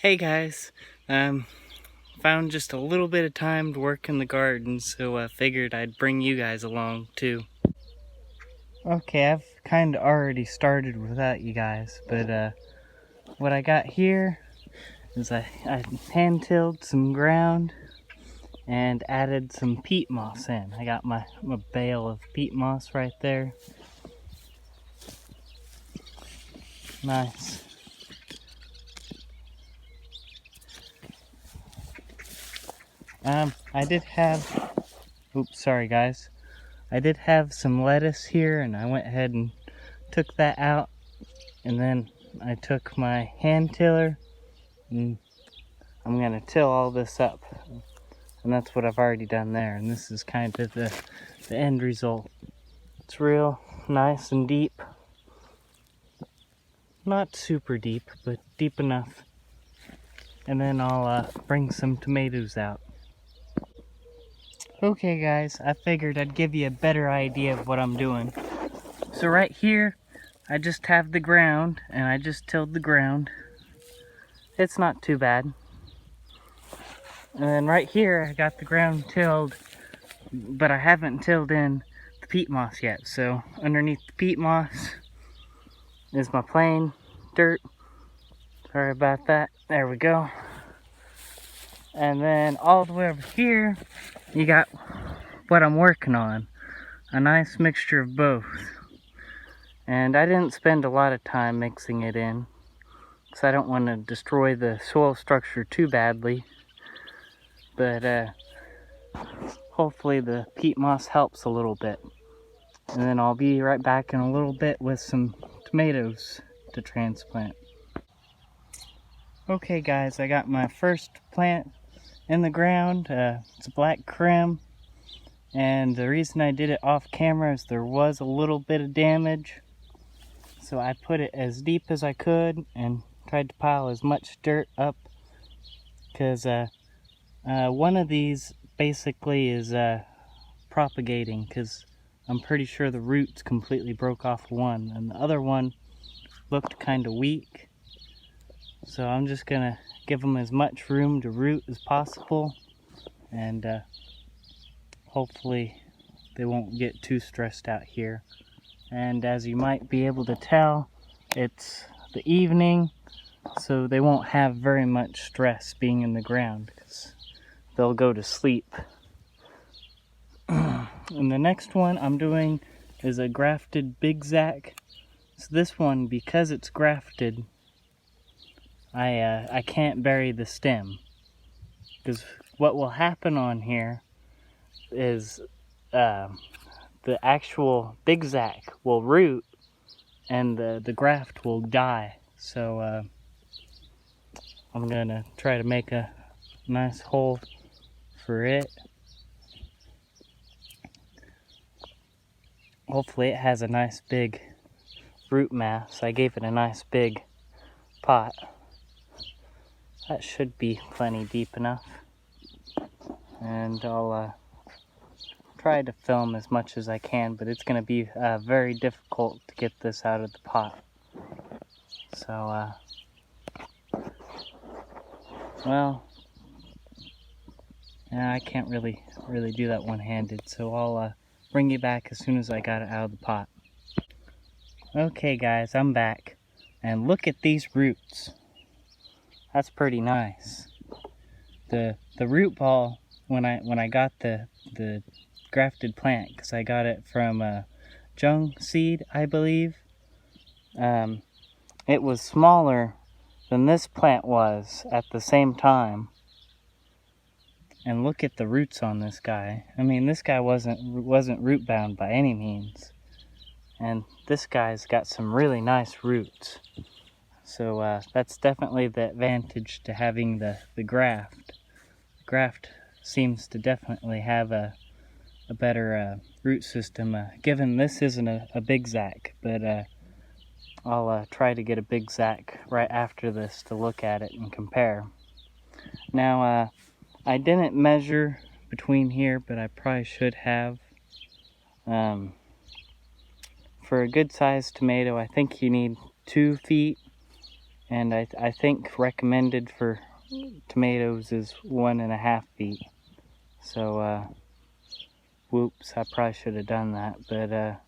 Hey guys, found just a little bit of time to work in the garden, so I figured I'd bring you guys along too. Okay, I've kind of already started without you guys, but what I got here is I hand-tilled some ground and added some peat moss in. I got my bale of peat moss right there. Nice. I did have, oops, sorry guys. I did have some lettuce here and I went ahead and took that out, and then I took my hand tiller and I'm gonna till all this up, and that's what I've already done there, and this is kind of the end result. It's real nice and deep, not super deep, but deep enough. And then I'll bring some tomatoes out. Okay guys, I figured I'd give you a better idea of what I'm doing. So right here, I just have the ground, and I just tilled the ground. It's not too bad. And then right here, I got the ground tilled, but I haven't tilled in the peat moss yet. So underneath the peat moss is my plain dirt. Sorry about that. There we go. And then all the way over here, you got what I'm working on. A nice mixture of both. And I didn't spend a lot of time mixing it in, because I don't want to destroy the soil structure too badly. But hopefully the peat moss helps a little bit. And then I'll be right back in a little bit with some tomatoes to transplant. Okay guys, I got my first plant in the ground. It's a black creme, and the reason I did it off camera is there was a little bit of damage, so I put it as deep as I could and tried to pile as much dirt up, because one of these basically is propagating, because I'm pretty sure the roots completely broke off one, and the other one looked kind of weak. So I'm just gonna give them as much room to root as possible, and hopefully they won't get too stressed out here. And as you might be able to tell, it's the evening, so they won't have very much stress being in the ground, because they'll go to sleep. And the next one I'm doing is a grafted Big Zac. So this one, because it's grafted, I can't bury the stem, because what will happen on here is the actual Big Zac will root and the graft will die. So I'm gonna try to make a nice hole for it. Hopefully it has a nice big root mass. I gave it a nice big pot. That should be plenty deep enough. And I'll try to film as much as I can, but it's going to be very difficult to get this out of the pot. So, well, yeah, I can't really do that one-handed, so I'll bring you back as soon as I got it out of the pot. Okay guys, I'm back, and look at these roots. That's pretty nice. The root ball, when I got the grafted plant, because I got it from Jung Seed, I believe, it was smaller than this plant was at the same time. And look at the roots on this guy. I mean, this guy wasn't root bound by any means, and this guy's got some really nice roots. So that's definitely the advantage to having the graft. The graft seems to definitely have a better root system, given this isn't a Big Zac, but I'll try to get a Big Zac right after this to look at it and compare. Now, I didn't measure between here, but I probably should have. For a good sized tomato, I think you need 2 feet. And I think recommended for tomatoes is 1.5 feet. So, whoops, I probably should have done that. But at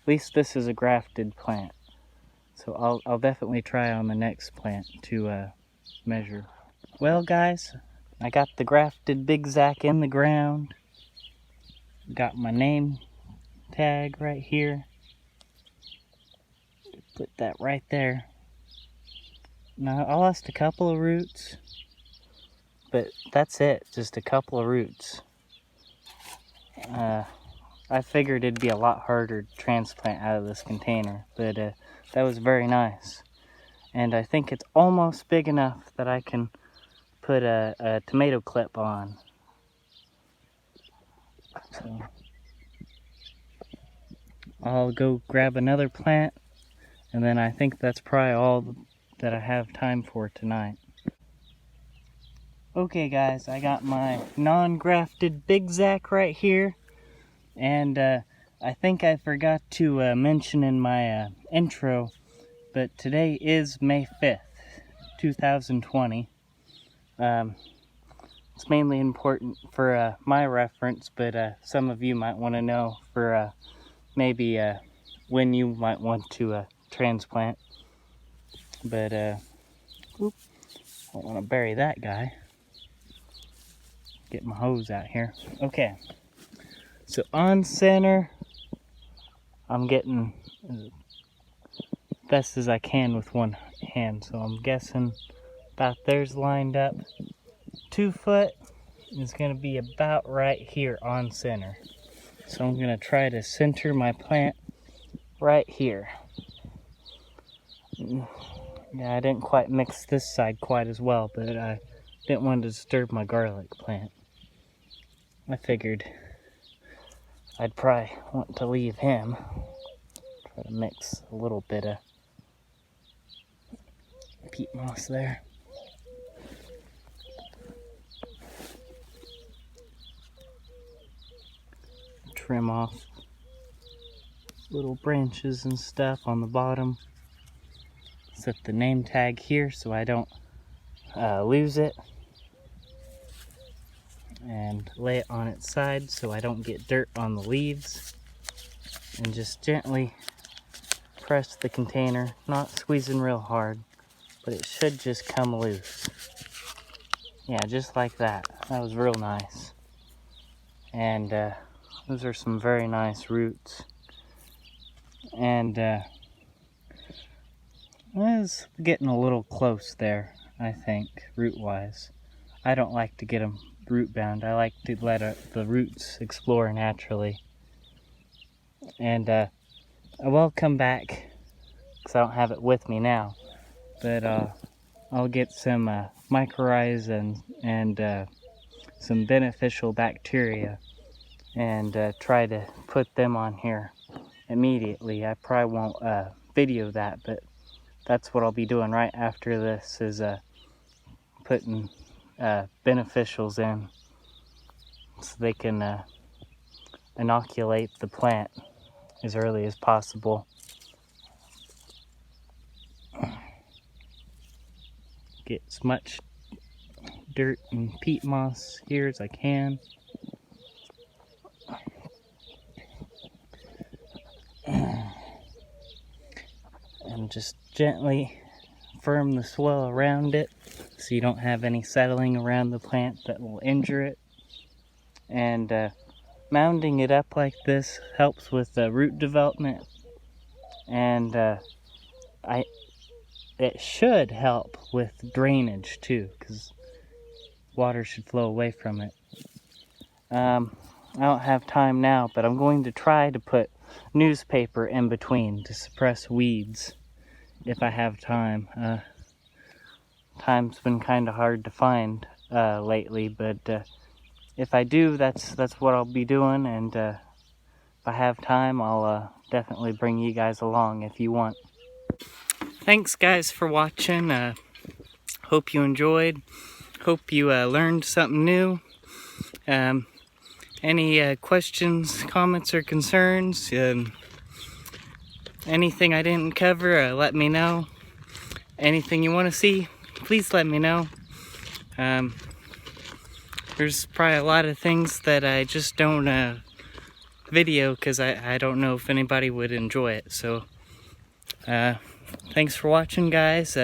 least this is a grafted plant. So I'll definitely try on the next plant to measure. Well, guys, I got the grafted Big Zack in the ground. Got my name tag right here. Put that right there. Now, I lost a couple of roots, but that's it, just a couple of roots. I figured it'd be a lot harder to transplant out of this container, but that was very nice. And I think it's almost big enough that I can put a tomato clip on. So I'll go grab another plant, and then I think that's probably all that I have time for tonight. Okay guys, I got my non-grafted Big Zack right here, and I think I forgot to mention in my intro, but today is May 5th, 2020. It's mainly important for my reference, but some of you might want to know for maybe when you might want to transplant. But oop, I don't want to bury that guy. Get my hose out here. Okay, so on center, I'm getting as best as I can with one hand. So I'm guessing about there's lined up. 2 foot is going to be about right here on center. So I'm going to try to center my plant right here. Yeah, I didn't quite mix this side quite as well, but I didn't want to disturb my garlic plant. I figured I'd probably want to leave him. Try to mix a little bit of peat moss there. Trim off little branches and stuff on the bottom. Set the name tag here so I don't lose it. And lay it on its side so I don't get dirt on the leaves. And just gently press the container, not squeezing real hard, but it should just come loose. Yeah, just like that. That was real nice. And those are some very nice roots. And I was getting a little close there, I think, root-wise. I don't like to get them root bound. I like to let the roots explore naturally. And I will come back, because I don't have it with me now, but I'll get some mycorrhiza and some beneficial bacteria and try to put them on here immediately. I probably won't video that, but that's what I'll be doing right after this, is putting beneficials in so they can inoculate the plant as early as possible. Get as much dirt and peat moss here as I can. And just gently firm the soil around it so you don't have any settling around the plant that will injure it. And mounding it up like this helps with root development, and it should help with drainage too, because water should flow away from it. I don't have time now, but I'm going to try to put newspaper in between to suppress weeds if I have time. Time's been kind of hard to find lately, but if I do, that's what I'll be doing, and if I have time, I'll definitely bring you guys along if you want. Thanks guys for watching. Hope you enjoyed. Hope you learned something new. Any questions, comments, or concerns? Anything I didn't cover, let me know. anything you want to see, please let me know. There's probably a lot of things that I just don't video because I don't know if anybody would enjoy it. So thanks for watching, guys.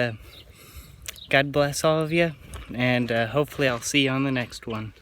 God bless all of you, and hopefully I'll see you on the next one.